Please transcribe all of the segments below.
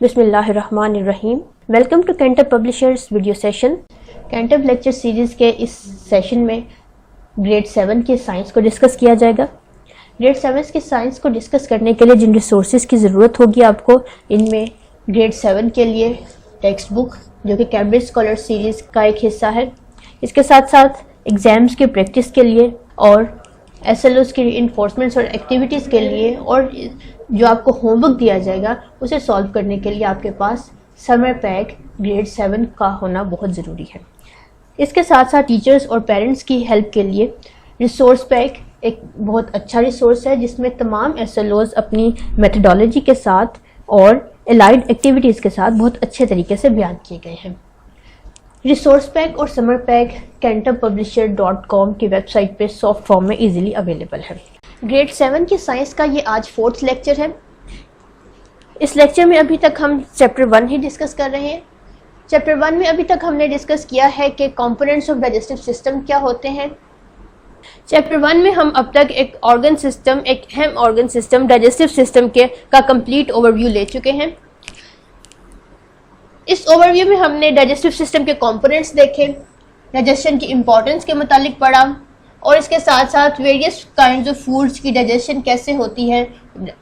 बिस्मिल्लाहिर्रहमानिर्रहीम। Welcome to Cantab publishers video session. Cantab lecture series के इस सेशन में ग्रेड 7 के साइंस को डिस्कस किया जाएगा। ग्रेड 7 के साइंस को डिस्कस करने के लिए जिन रिसोर्सेज की ज़रूरत होगी आपको, इनमें ग्रेड 7 के लिए टेक्स्ट बुक जो कि कैम्ब्रिज स्कॉलर सीरीज़ का एक हिस्सा है, इसके साथ साथ एग्ज़ाम्स की प्रैक्टिस के लिए और SLOs की इन्फोर्समेंट्स और एक्टिविटीज़ के लिए और जो आपको होमवर्क दिया जाएगा उसे सॉल्व करने के लिए आपके पास समर पैक ग्रेड 7 का होना बहुत ज़रूरी है। इसके साथ साथ टीचर्स और पेरेंट्स की हेल्प के लिए रिसोर्स पैक एक बहुत अच्छा रिसोर्स है, जिसमें तमाम SLOs अपनी मेथडोलॉजी के साथ और एलाइड एक्टिविटीज़ के साथ बहुत अच्छे तरीके से बयान किए गए हैं। रिसोर्स पैक और समर पैक cantabpublisher.com की वेबसाइट पे सॉफ्ट फॉर्म में इजीली अवेलेबल है। ग्रेड 7 की साइंस का ये आज 4th लेक्चर है। इस लेक्चर में अभी तक हम चैप्टर 1 ही डिस्कस कर रहे हैं। चैप्टर 1 में अभी तक हमने डिस्कस किया है कि कंपोनेंट्स ऑफ डाइजेस्टिव सिस्टम क्या होते हैं। चैप्टर 1 में हम अब तक एक ऑर्गन सिस्टम, एक अहम ऑर्गन सिस्टम डाइजेस्टिव सिस्टम का कंप्लीट ओवरव्यू ले चुके हैं। इस ओवरव्यू में हमने डाइजेस्टिव सिस्टम के कंपोनेंट्स देखे, डाइजेशन की इम्पोर्टेंस के मुतालिक पढ़ा और इसके साथ साथ वेरियस काइंड्स ऑफ फूड्स की डाइजेशन कैसे होती है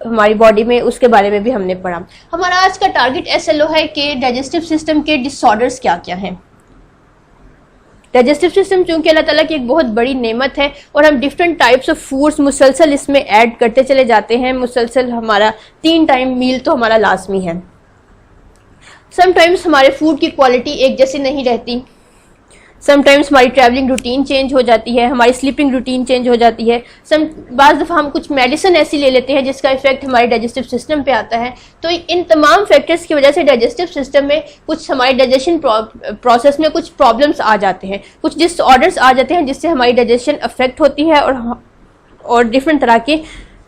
हमारी बॉडी में, उसके बारे में भी हमने पढ़ा। हमारा आज का टारगेट SLO है कि डाइजेस्टिव सिस्टम के डिसऑर्डर्स क्या क्या हैं। डाइजेस्टिव सिस्टम चूंकि अल्लाह ताला की एक बहुत बड़ी नेमत है और हम डिफरेंट टाइप्स ऑफ फूड्स मुसलसल इसमें ऐड करते चले जाते हैं। मुसलसल हमारा 3 टाइम मील तो हमारा लाजमी है। समटाइम्स हमारे फूड की क्वालिटी एक जैसी नहीं रहती, समटाइम्स हमारी ट्रैवलिंग रूटीन चेंज हो जाती है, हमारी स्लीपिंग रूटीन चेंज हो जाती है। बाज़ दफ़ा हम कुछ मेडिसिन ऐसी ले लेते हैं जिसका इफेक्ट हमारे डाइजेस्टिव सिस्टम पे आता है। तो इन तमाम फैक्टर्स की वजह से डाइजेस्टिव सिस्टम में कुछ हमारे डाइजेशन प्रोसेस में कुछ प्रॉब्लम्स आ जाते हैं, कुछ डिसऑर्डर्स आ जाते हैं जिससे हमारी डाइजेशन अफेक्ट होती है और डिफरेंट तरह के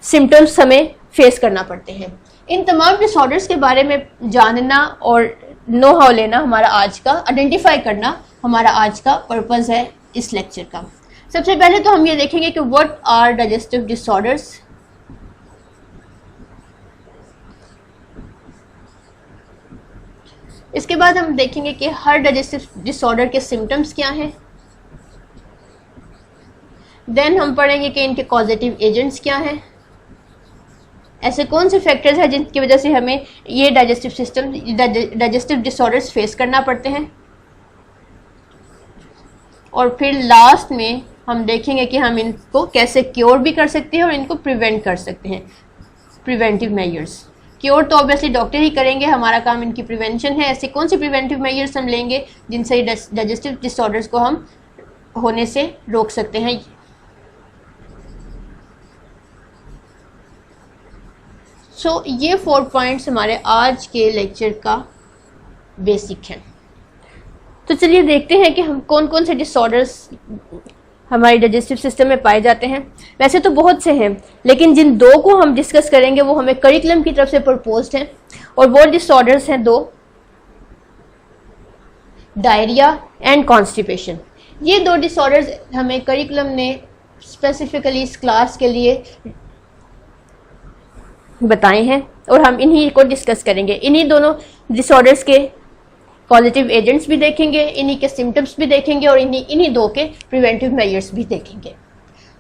सिम्टम्स हमें फेस करना पड़ते हैं। इन तमाम डिसऑर्डर्स के बारे में जानना और नो हाउ लेना हमारा आज का, आइडेंटिफाई करना हमारा आज का पर्पज़ है इस लेक्चर का। सबसे पहले तो हम ये देखेंगे कि व्हाट आर डाइजेस्टिव डिसऑर्डर्स। इसके बाद हम देखेंगे कि हर डाइजेस्टिव डिसऑर्डर के सिम्टम्स क्या हैं। देन हम पढ़ेंगे कि इनके कॉजेटिव एजेंट्स क्या हैं, ऐसे कौन से फैक्टर्स हैं जिनकी वजह से हमें ये डाइजेस्टिव डिसऑर्डर्स फेस करना पड़ते हैं। और फिर लास्ट में हम देखेंगे कि हम इनको कैसे क्योर भी कर सकते हैं और इनको प्रिवेंट कर सकते हैं, प्रिवेंटिव मेजर्स। क्योर तो ऑब्वियसली डॉक्टर ही करेंगे, हमारा काम इनकी प्रिवेंशन है। ऐसे कौन से प्रिवेंटिव मेजर्स हम लेंगे जिनसे डाइजेस्टिव डिसऑर्डर्स को हम होने से रोक सकते हैं। ये 4 पॉइंट्स हमारे आज के लेक्चर का बेसिक है। तो चलिए देखते हैं कि हम कौन कौन से डिसऑर्डर्स हमारे डाइजेस्टिव सिस्टम में पाए जाते हैं। वैसे तो बहुत से हैं, लेकिन जिन 2 को हम डिस्कस करेंगे वो हमें करिकुलम की तरफ से प्रपोज्ड हैं और वो डिसऑर्डर्स हैं 2, डायरिया एंड कॉन्स्टिपेशन। ये 2 डिसऑर्डर्स हमें करिकुलम ने स्पेसिफिकली इस क्लास के लिए बताए हैं और हम इन्हीं को डिस्कस करेंगे। इन्हीं दोनों डिसऑर्डर्स के पॉजिटिव एजेंट्स भी देखेंगे, इन्हीं के सिम्टम्स भी देखेंगे और इन्हीं 2 के प्रिवेंटिव मेजर्स भी देखेंगे।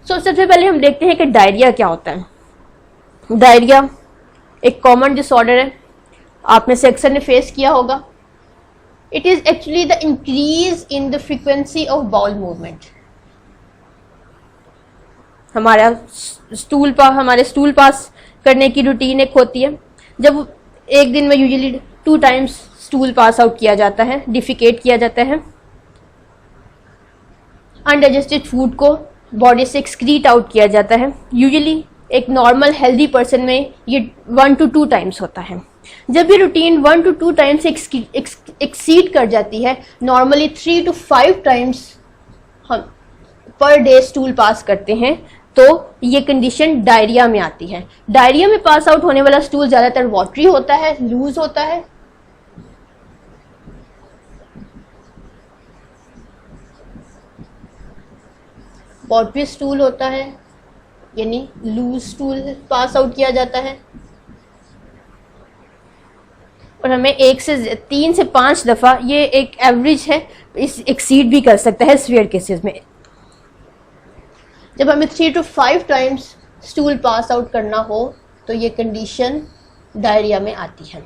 सबसे पहले हम देखते हैं कि डायरिया क्या होता है। डायरिया एक कॉमन डिसऑर्डर है, आप में से अक्सर ने फेस किया होगा। It is actually the increase in the frequency of bowel movement. हमारे स्टूल पास करने की रूटीन एक होती है। जब एक दिन में usually 2 times stool pass out किया जाता है, डिफिकेट किया जाता है। अनडाइजेस्टेड फूड को बॉडी से एक्सक्रीट आउट किया जाता है। यूजुअली एक नॉर्मल हेल्दी पर्सन में ये 1 to 2 टाइम्स होता है। जब ये रूटीन 1 to 2 टाइम्स एक्सीड कर जाती है, नॉर्मली 3 to 5 टाइम्स हम पर डे स्टूल पास करते हैं, तो ये कंडीशन डायरिया में आती है। डायरिया में पास आउट होने वाला स्टूल ज़्यादातर वाटरी होता है, लूज होता है। वाटरी स्टूल होता है, यानी लूज स्टूल पास आउट किया जाता है। और हमें 1 से 3 से 5 दफ़ा, ये एक एवरेज है, इस एक्सीड भी कर सकता है सीवियर केसेस में। जब हमें 3 to 5 times stool pass out करना हो तो ये कंडीशन डायरिया में आती है।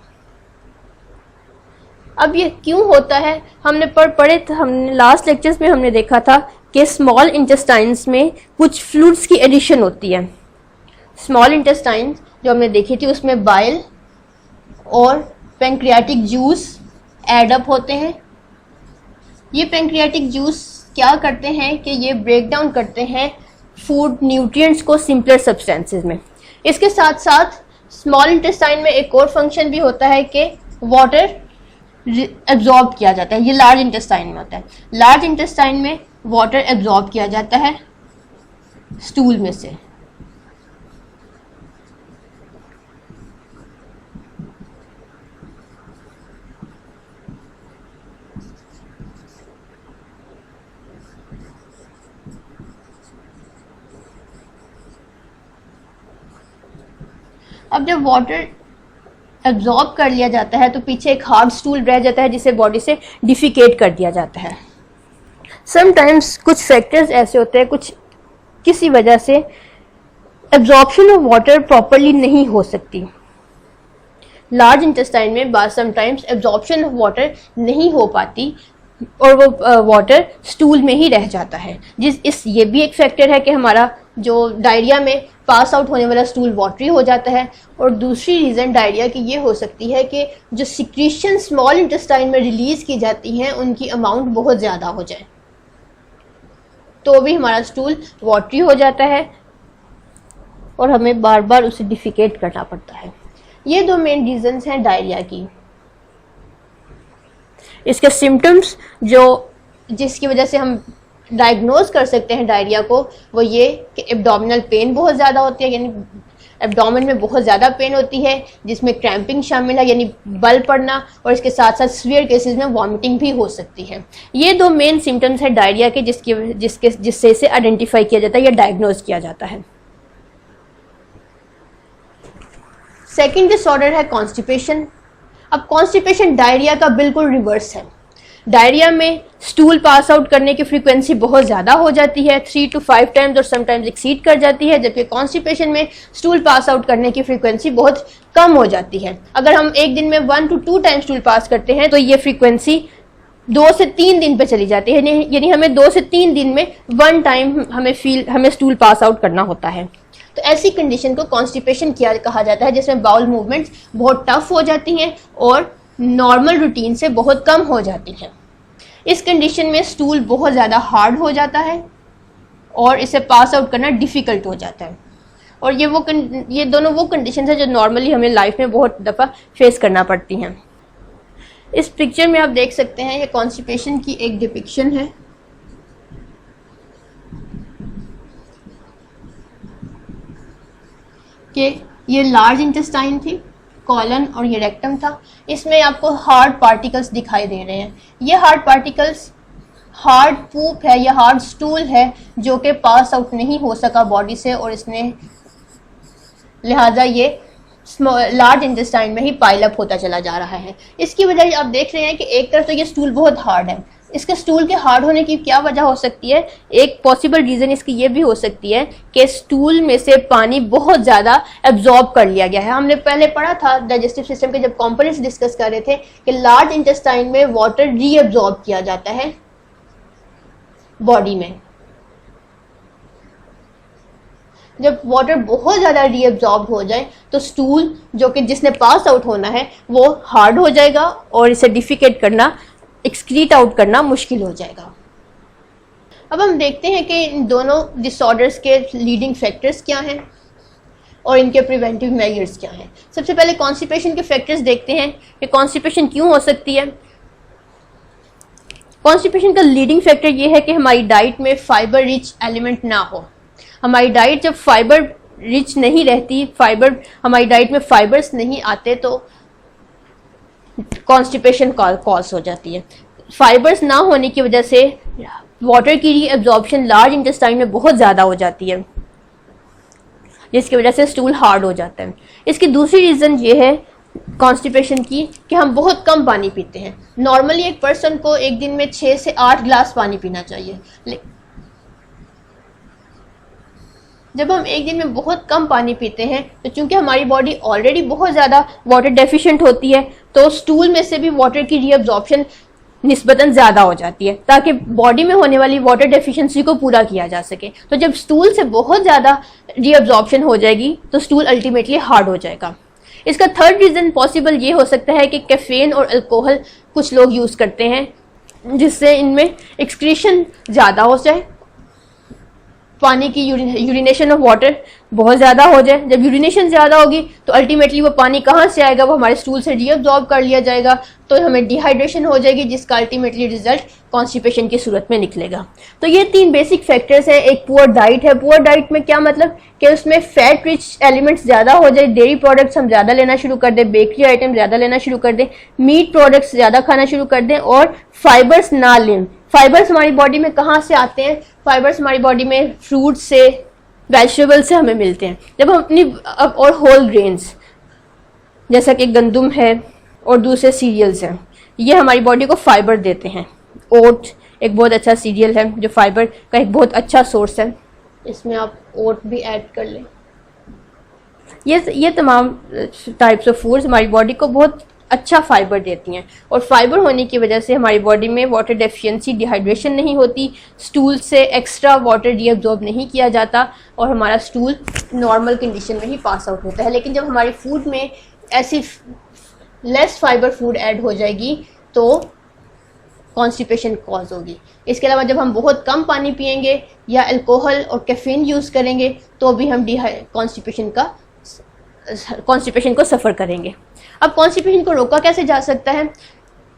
अब ये क्यों होता है, हमने हमने लास्ट लेक्चर्स में हमने देखा था कि स्मॉल इंटेस्टाइन्स में कुछ फ्लूइड्स की एडिशन होती है। स्मॉल इंटेस्टाइन जो हमने देखी थी उसमें बाइल और पैंक्रियाटिक जूस ऐड अप होते हैं। ये पैंक्रियाटिक जूस क्या करते हैं कि ये ब्रेक डाउन करते हैं फूड न्यूट्रिएंट्स को सिंपलर सब्सटेंसेस में। इसके साथ साथ स्मॉल इंटेस्टाइन में एक और फंक्शन भी होता है कि वाटर एब्जॉर्ब किया जाता है। ये लार्ज इंटेस्टाइन में होता है। लार्ज इंटेस्टाइन में वाटर एब्जॉर्ब किया जाता है स्टूल में से। अब जब वाटर एब्जॉर्ब कर लिया जाता है तो पीछे एक हार्ड स्टूल रह जाता है जिसे बॉडी से डिफिकेट कर दिया जाता है। समटाइम्स कुछ फैक्टर्स ऐसे होते हैं, कुछ किसी वजह से एब्जॉर्प्शन ऑफ वाटर प्रॉपरली नहीं हो सकती। लार्ज इंटेस्टाइन में बाद समटाइम्स एब्जॉर्प्शन ऑफ वाटर नहीं हो पाती और वो वाटर स्टूल में ही रह जाता है। ये भी एक फैक्टर है कि हमारा जो डायरिया में पास आउट होने वाला स्टूल वाटरी हो जाता है। और दूसरी रीज़न डायरिया की ये हो सकती है कि जो सिक्रीशन स्मॉल इंटेस्टाइन में रिलीज की जाती हैं उनकी अमाउंट बहुत ज़्यादा हो जाए तो भी हमारा स्टूल वाटरी हो जाता है और हमें बार बार उसे डिफिकेट करना पड़ता है। ये 2 मेन रीजंस हैं डायरिया की। इसके सिम्टम्स जिसकी वजह से हम डायग्नोज कर सकते हैं डायरिया को, वो ये कि एब्डोमिनल पेन बहुत ज़्यादा होती है, यानी एब्डोमेन में बहुत ज़्यादा पेन होती है जिसमें क्रैम्पिंग शामिल है यानी बल पड़ना, और इसके साथ साथ सीवियर केसेस में वॉमिटिंग भी हो सकती है। ये 2 मेन सिम्टम्स हैं डायरिया के जिससे इसे आइडेंटिफाई किया जाता है या डायग्नोज किया जाता है। सेकेंड डिसऑर्डर है कॉन्स्टिपेशन। अब कॉन्स्टिपेशन डायरिया का बिल्कुल रिवर्स है। डायरिया में स्टूल पास आउट करने की फ्रीक्वेंसी बहुत ज़्यादा हो जाती है, 3 to 5 टाइम्स और समटाइम्स एक्सीड कर जाती है, जबकि कॉन्स्टिपेशन में स्टूल पास आउट करने की फ्रीक्वेंसी बहुत कम हो जाती है। अगर हम एक दिन में 1 to 2 टाइम्स स्टूल पास करते हैं तो ये फ्रीक्वेंसी 2 से 3 दिन पे चली जाती है, यानी हमें 2 से 3 दिन में 1 टाइम हमें स्टूल पास आउट करना होता है। तो ऐसी कंडीशन को कॉन्स्टिपेशन कहा जाता है जिसमें बाउल मूवमेंट्स बहुत टफ हो जाती हैं और नॉर्मल रूटीन से बहुत कम हो जाती है। इस कंडीशन में स्टूल बहुत ज़्यादा हार्ड हो जाता है और इसे पास आउट करना डिफ़िकल्ट हो जाता है। और ये दोनों वो कंडीशन है जो नॉर्मली हमें लाइफ में बहुत दफ़ा फेस करना पड़ती हैं। इस पिक्चर में आप देख सकते हैं ये कॉन्स्टिपेशन की एक डिपिक्शन है। कि ये लार्ज इंटेस्टाइन थी, कॉलन और ये रेक्टम था। इसमें आपको हार्ड पार्टिकल्स दिखाई दे रहे हैं। ये हार्ड पार्टिकल्स हार्ड पूप है या हार्ड स्टूल है जो कि पास आउट नहीं हो सका बॉडी से और इसने लिहाजा ये लार्ज इंटेस्टाइन में ही पाइल अप होता चला जा रहा है। इसकी वजह आप देख रहे हैं कि एक तरफ तो ये स्टूल बहुत हार्ड है। इसके स्टूल के हार्ड होने की क्या वजह हो सकती है? एक पॉसिबल रीज़न इसकी ये भी हो सकती है कि स्टूल में से पानी बहुत ज़्यादा एब्जॉर्ब कर लिया गया है। हमने पहले पढ़ा था डाइजेस्टिव सिस्टम के जब कंपोनेंट्स डिस्कस कर रहे थे कि लार्ज इंटेस्टाइन में वाटर रीअब्जॉर्ब किया जाता है बॉडी में। जब वाटर बहुत ज़्यादा रीअब्जॉर्ब हो जाए तो स्टूल जो कि जिसने पास आउट होना है वो हार्ड हो जाएगा और इसे डिफिकेट करना, एक्सक्रीट आउट करना मुश्किल हो जाएगा। अब हम देखते हैं कि इन दोनों डिसऑर्डर्स के लीडिंग फैक्टर्स क्या हैं और इनके प्रिवेंटिव मेजर्स क्या हैं। सबसे पहले कॉन्स्टिपेशन के फैक्टर्स देखते हैं कि कॉन्स्टिपेशन क्यों हो सकती है। कॉन्स्टिपेशन का लीडिंग फैक्टर ये है कि हमारी डाइट में फाइबर रिच एलिमेंट ना हो। हमारी डाइट जब फाइबर रिच नहीं रहती, हमारी डाइट में फाइबर्स नहीं आते तो कॉन्स्टिपेशन कॉज हो जाती है। फाइबर्स ना होने की वजह से वाटर की रीअब्जॉर्प्शन लार्ज इंटेस्टाइन में बहुत ज़्यादा हो जाती है जिसकी वजह से स्टूल हार्ड हो जाता है। इसकी दूसरी रीज़न ये है कॉन्स्टिपेशन की कि हम बहुत कम पानी पीते हैं। नॉर्मली एक पर्सन को एक दिन में 6 से 8 ग्लास पानी पीना चाहिए। जब हम एक दिन में बहुत कम पानी पीते हैं तो चूंकि हमारी बॉडी ऑलरेडी बहुत ज़्यादा वाटर डेफिशिएंट होती है, तो स्टूल में से भी वाटर की रीअब्जॉर्प्शन निस्बतन ज़्यादा हो जाती है ताकि बॉडी में होने वाली वाटर डेफिशिएंसी को पूरा किया जा सके। तो जब स्टूल से बहुत ज़्यादा रीअब्जॉर्प्शन हो जाएगी तो स्टूल अल्टीमेटली हार्ड हो जाएगा। इसका थर्ड रीज़न पॉसिबल ये हो सकता है कि कैफीन और अल्कोहल कुछ लोग यूज़ करते हैं जिससे इनमें एक्सक्रीशन ज़्यादा हो जाए, पानी की यूरिनेशन ऑफ वाटर बहुत ज़्यादा हो जाए। जब यूरिनेशन ज़्यादा होगी तो अल्टीमेटली वो पानी कहाँ से आएगा, वो हमारे स्टूल से रीअब्जॉर्ब कर लिया जाएगा, तो हमें डिहाइड्रेशन हो जाएगी जिसका अल्टीमेटली रिजल्ट कॉन्स्टिपेशन की सूरत में निकलेगा। तो ये 3 बेसिक फैक्टर्स हैं। एक पुअर डाइट है। पुअर डाइट में क्या मतलब कि उसमें फैट रिच एलिमेंट्स ज़्यादा हो जाए, डेयरी प्रोडक्ट्स हम ज़्यादा लेना शुरू कर दें, बेकरी आइटम ज़्यादा लेना शुरू कर दें, मीट प्रोडक्ट्स ज़्यादा खाना शुरू कर दें और फाइबर्स ना लें। फाइबर्स हमारी बॉडी में कहाँ से आते हैं? फाइबर्स हमारी बॉडी में फ्रूट से, वेजिटेबल से हमें मिलते हैं। जब हम अपनी और होल ग्रेन्स जैसा कि गंदम है और दूसरे सीरियल्स हैं, ये हमारी बॉडी को फाइबर देते हैं। ओट एक बहुत अच्छा सीरियल है जो फाइबर का एक बहुत अच्छा सोर्स है। इसमें आप ओट भी ऐड कर लें। ये तमाम टाइप्स ऑफ फूड्स हमारी बॉडी को बहुत अच्छा फाइबर देती हैं और फाइबर होने की वजह से हमारी बॉडी में वाटर डेफिशिएंसी, डिहाइड्रेशन नहीं होती, स्टूल से एक्स्ट्रा वाटर रीअब्जॉर्ब नहीं किया जाता और हमारा स्टूल नॉर्मल कंडीशन में ही पास आउट होता है। लेकिन जब हमारी फूड में ऐसी लेस फाइबर फूड ऐड हो जाएगी तो कॉन्स्टिपेशन कॉज होगी। इसके अलावा जब हम बहुत कम पानी पिएंगे या अल्कोहल और कैफीन यूज़ करेंगे तो भी हम कॉन्स्टिपेशन को सफ़र करेंगे। अब कॉन्स्टिपेशन को रोका कैसे जा सकता है?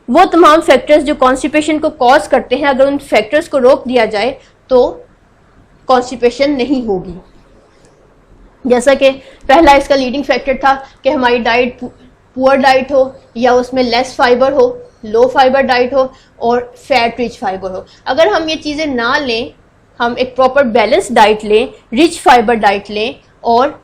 वो तमाम फैक्टर्स जो कॉन्स्टिपेशन को कॉज करते हैं, अगर उन फैक्टर्स को रोक दिया जाए तो कॉन्स्टिपेशन नहीं होगी। जैसा कि पहला इसका लीडिंग फैक्टर था कि हमारी डाइट पुअर डाइट हो या उसमें लेस फाइबर हो, लो फाइबर डाइट हो और फैट रिच फाइबर हो। अगर हम ये चीज़ें ना लें, हम एक प्रॉपर बैलेंस डाइट लें, रिच फाइबर डाइट लें और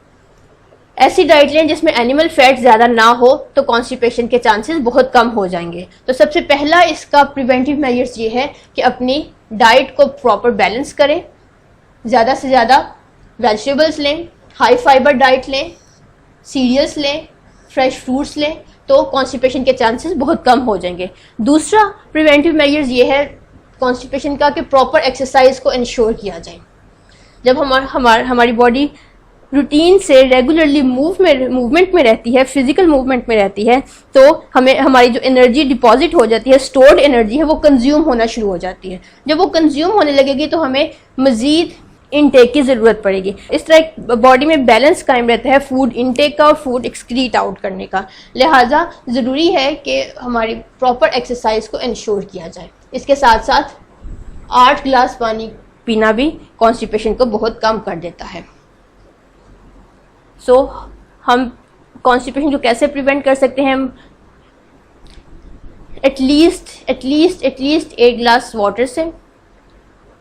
ऐसी डाइट लें जिसमें एनिमल फैट ज़्यादा ना हो, तो कॉन्स्टिपेशन के चांसेस बहुत कम हो जाएंगे। तो सबसे पहला इसका प्रिवेंटिव मेजर्स ये है कि अपनी डाइट को प्रॉपर बैलेंस करें, ज़्यादा से ज़्यादा वेजिटेबल्स लें, हाई फाइबर डाइट लें, सीरियल्स लें, फ्रेश फ्रूट्स लें, तो कॉन्स्टिपेशन के चांसेस बहुत कम हो जाएंगे। दूसरा प्रिवेंटिव मेजर्स ये है कॉन्स्टिपेशन का कि प्रॉपर एक्सरसाइज को इंश्योर किया जाए। जब हमारी बॉडी रूटीन से रेगुलरली मूवमेंट में रहती है, फिजिकल मूवमेंट में रहती है, तो हमें हमारी जो एनर्जी डिपॉजिट हो जाती है, स्टोर्ड एनर्जी है, वो कंज्यूम होना शुरू हो जाती है। जब वो कंज्यूम होने लगेगी तो हमें मज़ीद इनटेक की ज़रूरत पड़ेगी। इस तरह बॉडी में बैलेंस कायम रहता है फूड इनटेक का और फूड एक्सक्रीट आउट करने का। लिहाजा ज़रूरी है कि हमारी प्रॉपर एक्सरसाइज को इंश्योर किया जाए। इसके साथ साथ 8 गिलास पानी पीना भी कॉन्स्टिपेशन को बहुत कम कर देता है। सो हम कॉन्स्टिपेशन को कैसे प्रिवेंट कर सकते हैं? हम एटलीस्ट 8 गिलास वाटर से,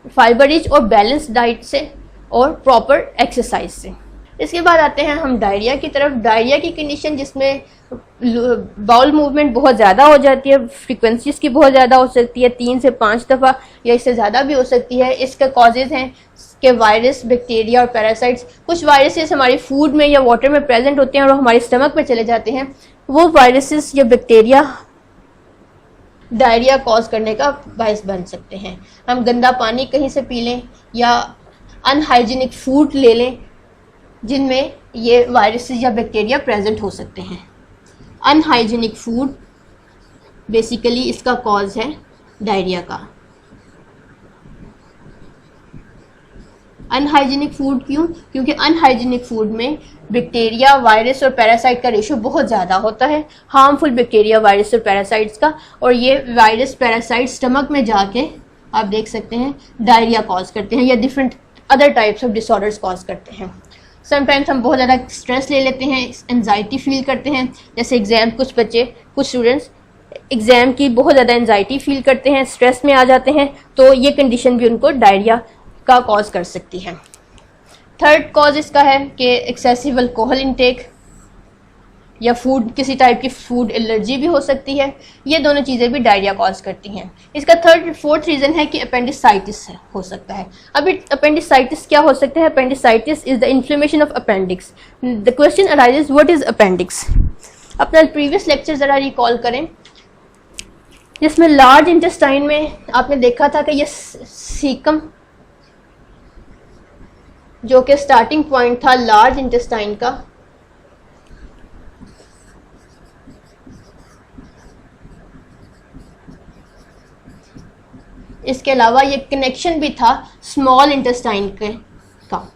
फाइबर रिच और बैलेंस डाइट से और प्रॉपर एक्सरसाइज से। इसके बाद आते हैं हम डायरिया की तरफ। डायरिया की कंडीशन जिसमें बाउल मूवमेंट बहुत ज़्यादा हो जाती है, फ्रीक्वेंसी इसकी बहुत ज़्यादा हो सकती है, 3 से 5 दफ़ा या इससे ज़्यादा भी हो सकती है। इसके कॉजेज़ हैं कि वायरस, बैक्टीरिया और पैरासाइट्स। कुछ वायरसेस हमारे फूड में या वाटर में प्रेजेंट होते हैं और हमारे स्टमक में चले जाते हैं। वो वायरसेस या बैक्टीरिया डायरिया कॉज करने का बायस बन सकते हैं। हम गंदा पानी कहीं से पी लें या अनहाइजीनिक फूड ले लें जिनमें ये वायरसेस या बैक्टीरिया प्रेजेंट हो सकते हैं। अनहाइजीनिक फूड बेसिकली इसका कॉज है डायरिया का। अनहाइजीनिक फूड क्यों? क्योंकि अनहाइजीनिक फूड में बैक्टीरिया, वायरस और पैरासाइट का रेशो बहुत ज़्यादा होता है, हार्मफुल बैक्टीरिया, वायरस और पैरासाइट्स का। और ये वायरस, पैरासाइट स्टमक में जाके आप देख सकते हैं डायरिया कॉज करते हैं या different other types of disorders cause करते हैं। समटाइम्स हम बहुत ज़्यादा स्ट्रेस ले लेते हैं, एंजाइटी फील करते हैं। जैसे एग्ज़ाम, कुछ स्टूडेंट्स एग्ज़ाम की बहुत ज़्यादा एंजाइटी फील करते हैं, स्ट्रेस में आ जाते हैं, तो ये कंडीशन भी उनको डायरिया का कॉज कर सकती है। थर्ड कॉज इसका है कि एक्सेसिव अल्कोहल इंटेक या फूड, किसी टाइप की फूड एलर्जी भी हो सकती है। ये दोनों चीज़ें भी डायरिया कॉज करती हैं। इसका फोर्थ रीज़न है कि अपेंडिसाइटिस हो सकता है। अब अपेंडिसाइटिस क्या हो सकता है? Appendicitis is the inflammation of appendix. The question arises what is appendix. अपना प्रीवियस लेक्चर ज़रा रिकॉल करें, जिसमें लार्ज इंटेस्टाइन में आपने देखा था कि ये सीकम जो कि स्टार्टिंग पॉइंट था लार्ज इंटेस्टाइन का, इसके अलावा ये कनेक्शन भी था स्मॉल इंटेस्टाइन का।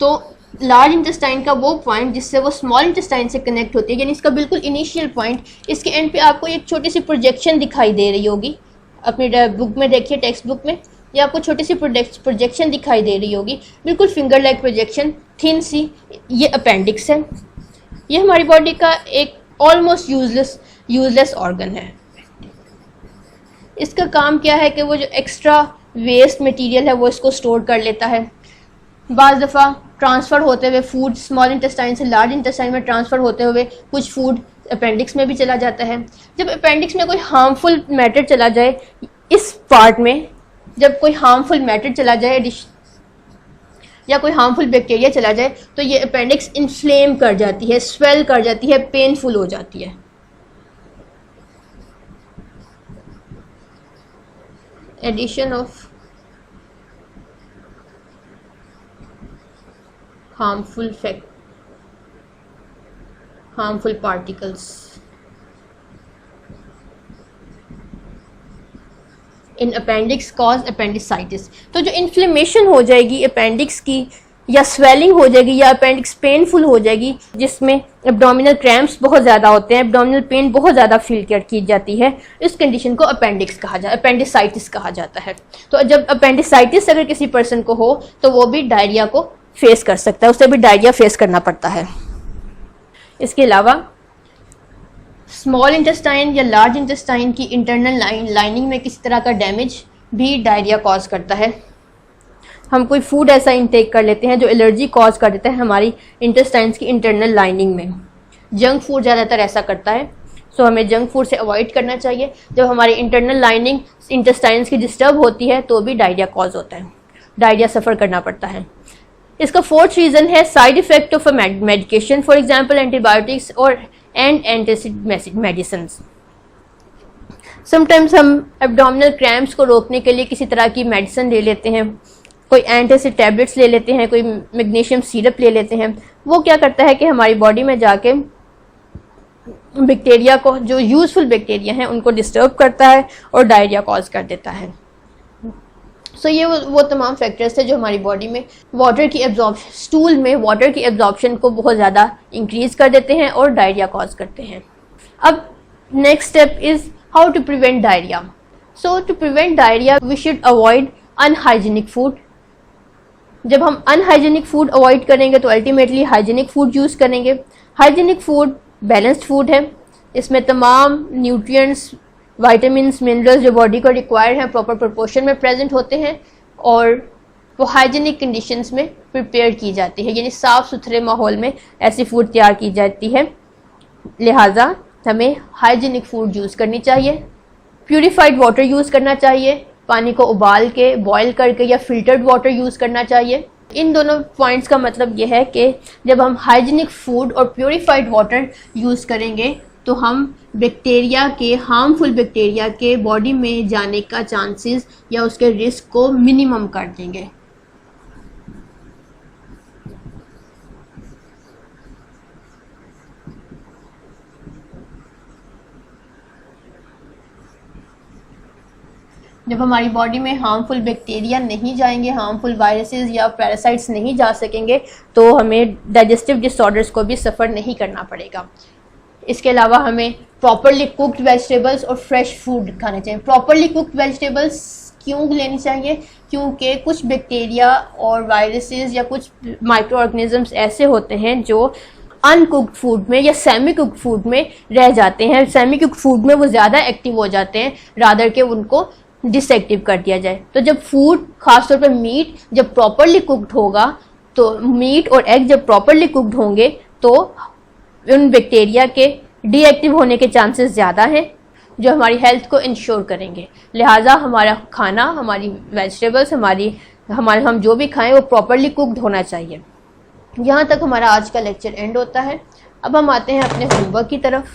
तो लार्ज इंटेस्टाइन का वो पॉइंट जिससे वो स्मॉल इंटेस्टाइन से कनेक्ट होती है, यानी इसका बिल्कुल इनिशियल पॉइंट, इसके एंड पे आपको एक छोटी सी प्रोजेक्शन दिखाई दे रही होगी। अपनी बुक में देखिए, टेक्स्ट बुक में, ये आपको छोटी सी प्रोजेक्शन दिखाई दे रही होगी, बिल्कुल फिंगर लाइक प्रोजेक्शन, थिन सी। ये अपेंडिक्स है। ये हमारी बॉडी का एक ऑलमोस्ट यूजलेस ऑर्गन है। इसका काम क्या है कि वो जो एक्स्ट्रा वेस्ट मटेरियल है वो इसको स्टोर कर लेता है। बाज़ दफ़ा ट्रांसफ़र होते हुए फूड स्मॉल इंटेस्टाइन से लार्ज इंटेस्टाइन में ट्रांसफ़र होते हुए कुछ फूड अपेंडिक्स में भी चला जाता है। जब अपेंडिक्स में कोई हार्मफुल मैटर चला जाए, इस पार्ट में जब कोई हार्मफुल मैटर चला जाए या कोई हार्मफुल बैक्टीरिया चला जाए, तो ये अपेंडिक्स इन्फ्लेम कर जाती है, स्वेल कर जाती है, पेनफुल हो जाती है। Addition of harmful particles in appendix cause appendicitis। तो जो इन्फ्लेमेशन हो जाएगी अपेंडिक्स की, या स्वेलिंग हो जाएगी, या अपेंडिक्स पेनफुल हो जाएगी, जिसमें एब्डोमिनल क्रैम्प्स बहुत ज़्यादा होते हैं, एब्डोमिनल पेन बहुत ज़्यादा फील की जाती है, इस कंडीशन को अपेंडिसाइटिस कहा जाता है। तो जब अपेंडिसाइटिस अगर किसी पर्सन को हो तो वो भी डायरिया को फेस कर सकता है, उसे भी डायरिया फेस करना पड़ता है। इसके अलावा स्मॉल इंटेस्टाइन या लार्ज इंटेस्टाइन की इंटरनल लाइनिंग में किसी तरह का डैमेज भी डायरिया कॉज करता है। हम कोई फूड ऐसा इंटेक कर लेते हैं जो एलर्जी कॉज कर देता है हमारी इंटेस्टाइन्स की इंटरनल लाइनिंग में। जंक फूड ज़्यादातर ऐसा करता है, सो हमें जंक फूड से अवॉइड करना चाहिए। जब हमारी इंटरनल लाइनिंग इंटेस्टाइन्स की डिस्टर्ब होती है तो भी डायरिया कॉज होता है, डायरिया सफ़र करना पड़ता है। इसका फोर्थ रीज़न है side effect of a medication, for example antibiotics और एंटासिड मेडिसिन। समटाइम्स हम एब्डोमिनल क्रैम्प्स को रोकने के लिए किसी तरह की मेडिसिन ले लेते हैं, कोई एंटासिड टैबलेट्स ले लेते हैं, कोई मैग्नीशियम सिरप ले लेते हैं। वो क्या करता है कि हमारी बॉडी में जाके बैक्टीरिया को, जो यूजफुल बैक्टीरिया हैं, उनको डिस्टर्ब करता है और डायरिया कॉज कर देता है। सो ये वो तमाम फैक्टर्स थे जो हमारी बॉडी में वाटर की एब्जॉर्प्शन, स्टूल में वाटर की एब्जॉर्प्शन को बहुत ज़्यादा इंक्रीज कर देते हैं और डायरिया कॉज करते हैं। अब next step is how to prevent diarrhoea. So to prevent diarrhoea we should avoid unhygienic food. जब हम अनहाइजीनिक फूड अवॉइड करेंगे तो अल्टीमेटली हाइजीनिक फूड यूज़ करेंगे। हाइजीनिक फूड बैलेंस्ड फूड है, इसमें तमाम न्यूट्रिएंट्स, विटामिन्स, मिनरल्स जो बॉडी को रिक्वायर हैं प्रॉपर प्रोपोर्शन में प्रेजेंट होते हैं और वो हाइजीनिक कंडीशंस में प्रिपेयर की जाती है, यानी साफ़ सुथरे माहौल में ऐसी फूड तैयार की जाती है। लिहाजा हमें हाइजीनिक फूड यूज़ करनी चाहिए। प्यूरिफाइड वाटर यूज़ करना चाहिए, पानी को उबाल के, बॉयल करके या फिल्टर्ड वाटर यूज़ करना चाहिए। इन दोनों पॉइंट्स का मतलब यह है कि जब हम हाइजीनिक फूड और प्यूरिफाइड वाटर यूज़ करेंगे तो हम बैक्टीरिया के, हार्मफुल बैक्टीरिया के बॉडी में जाने का चांसेस या उसके रिस्क को मिनिमम कर देंगे। जब हमारी बॉडी में हार्मफुल बैक्टीरिया नहीं जाएंगे, हार्मफुल वायरसेस या पैरासाइट्स नहीं जा सकेंगे, तो हमें डाइजेस्टिव डिसऑर्डर्स को भी सफ़र नहीं करना पड़ेगा। इसके अलावा हमें प्रॉपरली कुक्ड वेजिटेबल्स और फ्रेश फूड खाने चाहिए। प्रॉपरली कुक्ड वेजिटेबल्स क्यों लेनी चाहिए? क्योंकि कुछ बैक्टीरिया और वायरसेस या कुछ माइक्रो ऑर्गेनिजम्स ऐसे होते हैं जो अनकुक्ड फूड में या सेमी कुक्ड फूड में रह जाते हैं। सेमी कुक्ड फूड में वो ज़्यादा एक्टिव हो जाते हैं रादर के उनको डिसएक्टिव कर दिया जाए। तो जब फूड, खासतौर पर मीट जब प्रॉपरली कुक्ड होगा, तो मीट और एग जब प्रॉपरली कुक्ड होंगे तो उन बैक्टीरिया के डीएक्टिव होने के चांसेस ज़्यादा हैं जो हमारी हेल्थ को इंश्योर करेंगे। लिहाजा हमारा खाना, हमारी वेजिटेबल्स, हम जो भी खाएं वो प्रॉपरली कुक्ड होना चाहिए। यहाँ तक हमारा आज का लेक्चर एंड होता है। अब हम आते हैं अपने होमवर्क की तरफ।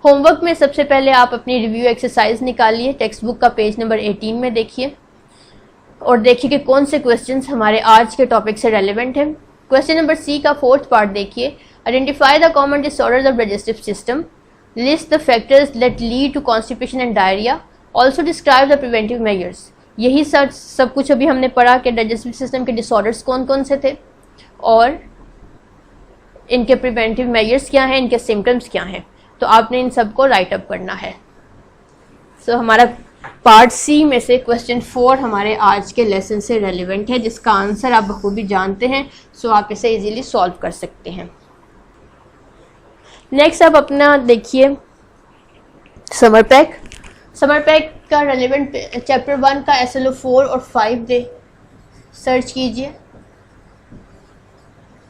होमवर्क में सबसे पहले आप अपनी रिव्यू एक्सरसाइज निकालिए, टेक्स्ट बुक का पेज नंबर 18 में देखिए और देखिए कि कौन से क्वेश्चंस हमारे आज के टॉपिक से रेलेवेंट हैं। क्वेश्चन नंबर सी का 4th पार्ट देखिए। Identify the common disorders of digestive system, list the factors that lead to constipation and diarrhoea, also describe the preventive measures. यही सब कुछ अभी हमने पढ़ा कि डाइजेस्टिव सिस्टम के डिसऑर्डर्स कौन कौन से थे और इनके प्रिवेंटिव मेजर्स क्या हैं, इनके सिम्टम्स क्या हैं। तो आपने इन सबको राइट अप करना है। सो हमारा पार्ट सी में से क्वेश्चन 4 हमारे आज के लेसन से रेलिवेंट है, जिसका आंसर आप बखूबी जानते हैं। सो आप इसे इजीली सॉल्व कर सकते हैं। नेक्स्ट आप अपना देखिए समर पैक। समर पैक का रेलिवेंट चैप्टर 1 का SLO 4 और 5 दे सर्च कीजिए।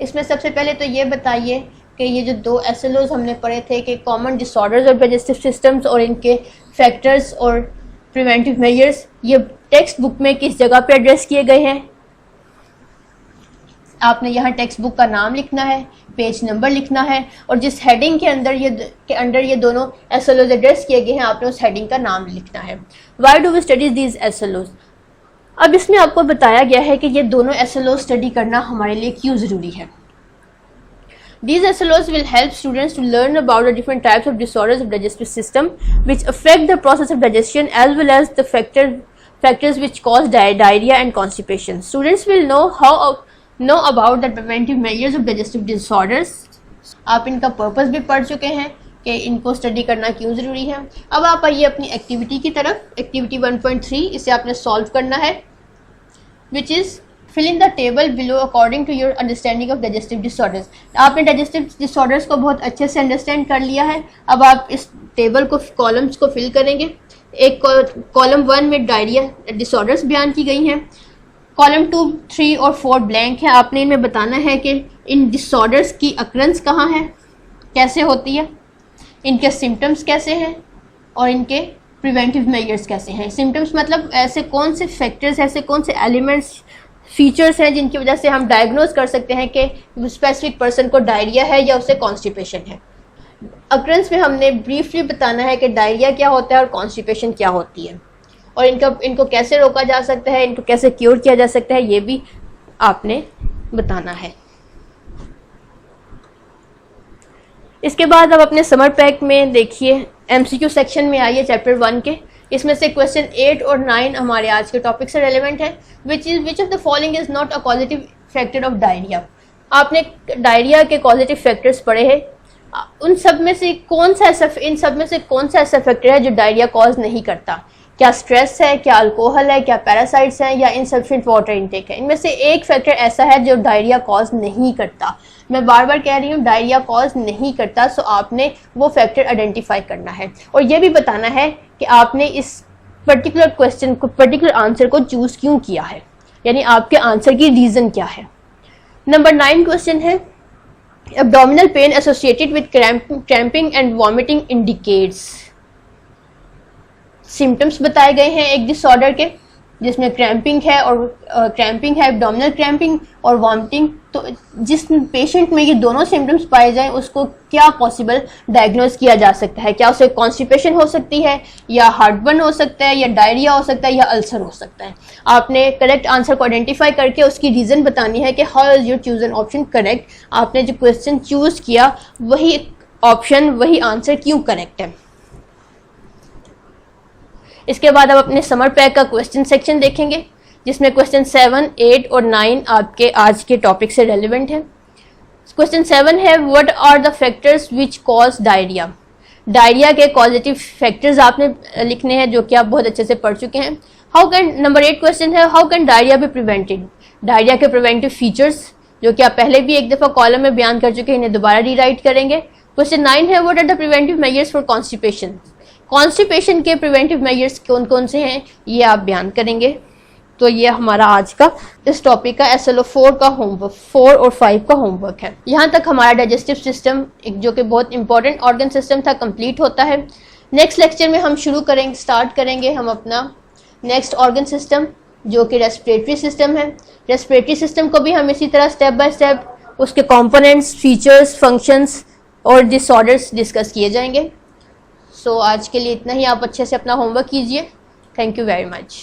इसमें सबसे पहले तो ये बताइए कि ये जो 2 SLOs हमने पढ़े थे कि common disorders of digestive systems और इनके फैक्टर्स और प्रिवेंटिव मेजर्स, ये टेक्स्ट बुक में किस जगह पे एड्रेस किए गए हैं। आपने यहाँ टेक्स्ट बुक का नाम लिखना है, पेज नंबर लिखना है और जिस हेडिंग के अंदर ये दोनों SLOs एड्रेस किए गए हैं आपने उस हेडिंग का नाम लिखना है। Why do we study these SLOs। अब इसमें आपको बताया गया है कि ये दोनों SLOs स्टडी करना हमारे लिए क्यों ज़रूरी है। These SLOs will help students to learn about the different types of disorders of digestive system which affect the process of digestion as well as the factors which cause diarrhea and constipation. Students will know about the preventive measures of digestive disorders. आप इनका purpose भी पढ़ चुके हैं कि इनको study करना क्यों ज़रूरी है। अब आप आइए अपनी एक्टिविटी की तरफ। एक्टिविटी 1.3 इसे आपने सॉल्व करना है, which is fill in the table below according to your understanding of digestive disorders। आपने digestive disorders को बहुत अच्छे से अंडरस्टैंड कर लिया है। अब आप इस टेबल को, कॉलम्स को फिल करेंगे। एक कॉलम 1 में डायरिया डिसऑर्डर्स बयान की गई हैं, कॉलम 2, 3 और 4 ब्लैंक है। आपने इनमें बताना है कि इन डिसऑर्डर्स की अक्रंस कहाँ है, कैसे होती है, इनके सिम्टम्स कैसे हैं और इनके प्रिवेंटिव मेजर्स कैसे हैं। सिम्टम्स मतलब ऐसे कौन से फैक्टर्स, ऐसे कौन से एलिमेंट्स, फीचर्स हैं जिनकी वजह से हम डायग्नोज कर सकते हैं कि स्पेसिफिक पर्सन को डायरिया है या उसे कॉन्स्टिपेशन है। अक्रंस में हमने ब्रीफली बताना है कि डायरिया क्या होता है और कॉन्स्टिपेशन क्या होती है और इनको कैसे रोका जा सकता है, इनको कैसे क्योर किया जा सकता है, ये भी आपने बताना है। इसके बाद अब अपने समर पैक में देखिए MCQ सेक्शन में आइए चैप्टर 1 के। इसमें से क्वेश्चन 8 और 9 हमारे आज के टॉपिक से रेलेवेंट है। Which of the following is not a causative factor of diarrhoea. आपने डायरिया के कॉजेटिव फैक्टर्स पढ़े हैं, इन सब में से कौन सा ऐसा फैक्टर है जो डायरिया कॉज नहीं करता। क्या स्ट्रेस है, क्या अल्कोहल है, क्या पैरासाइट्स हैं या इनसफिशिएंट वाटर इनटेक है। इनमें से एक फैक्टर ऐसा है जो डायरिया कॉज नहीं करता। मैं बार बार कह रही हूँ डायरिया कॉज नहीं करता, सो आपने वो फैक्टर आइडेंटिफाई करना है और ये भी बताना है कि आपने इस पर्टिकुलर क्वेश्चन को, पर्टिकुलर आंसर को चूज क्यों किया है, यानी आपके आंसर की रीजन क्या है। नंबर 9 क्वेश्चन है abdominal pain associated with cramping and vomiting indicates. Symptoms बताए गए हैं एक डिसऑर्डर के जिसमें क्रैम्पिंग है एब्डोमिनल क्रैम्पिंग और वॉमिटिंग। तो जिस पेशेंट में ये दोनों सिम्टम्स पाए जाएं उसको क्या पॉसिबल डायग्नोज किया जा सकता है। क्या उसे कॉन्स्टिपेशन हो सकती है या हार्टबर्न हो सकता है या डायरिया हो सकता है या अल्सर हो सकता है। आपने करेक्ट आंसर को आइडेंटिफाई करके उसकी रीज़न बतानी है कि how is your chosen option correct. आपने जो क्वेश्चन चूज किया वही ऑप्शन, वही आंसर क्यों करेक्ट है। इसके बाद अब अपने समर पैक का क्वेश्चन सेक्शन देखेंगे जिसमें क्वेश्चन 7, 8 और 9 आपके आज के टॉपिक से रेलेवेंट है। क्वेश्चन 7 है what are the factors which cause diarrhoea. Diarrhoea के कॉजेटिव फैक्टर्स आपने लिखने हैं जो कि आप बहुत अच्छे से पढ़ चुके हैं। नंबर 8 क्वेश्चन है how can diarrhoea be prevented. Diarrhoea के प्रिवेंटिव फीचर्स जो कि आप पहले भी एक दफ़ा कॉलम में बयान कर चुके हैं, इन्हें दोबारा रीराइट करेंगे। क्वेश्चन 9 है what are the preventive measures for constipation. Constipation के प्रिवेंटिव मेजर्स कौन कौन से हैं ये आप बयान करेंगे। तो ये हमारा आज का इस टॉपिक का SLO 4 का होमवर्क 4 और 5 का होमवर्क है। यहाँ तक हमारा डाइजेस्टिव सिस्टम, एक जो कि बहुत इंपॉर्टेंट ऑर्गन सिस्टम था, कंप्लीट होता है। नेक्स्ट लेक्चर में हम स्टार्ट करेंगे हम अपना नेक्स्ट ऑर्गन सिस्टम जो कि रेस्पिरेटरी सिस्टम है। रेस्पिरेटरी सिस्टम को भी हम इसी तरह स्टेप बाय स्टेप उसके कंपोनेंट्स, फीचर्स, फंक्शंस और डिसऑर्डर्स डिस्कस किए जाएंगे। सो आज के लिए इतना ही। आप अच्छे से अपना होमवर्क कीजिए। Thank you very much.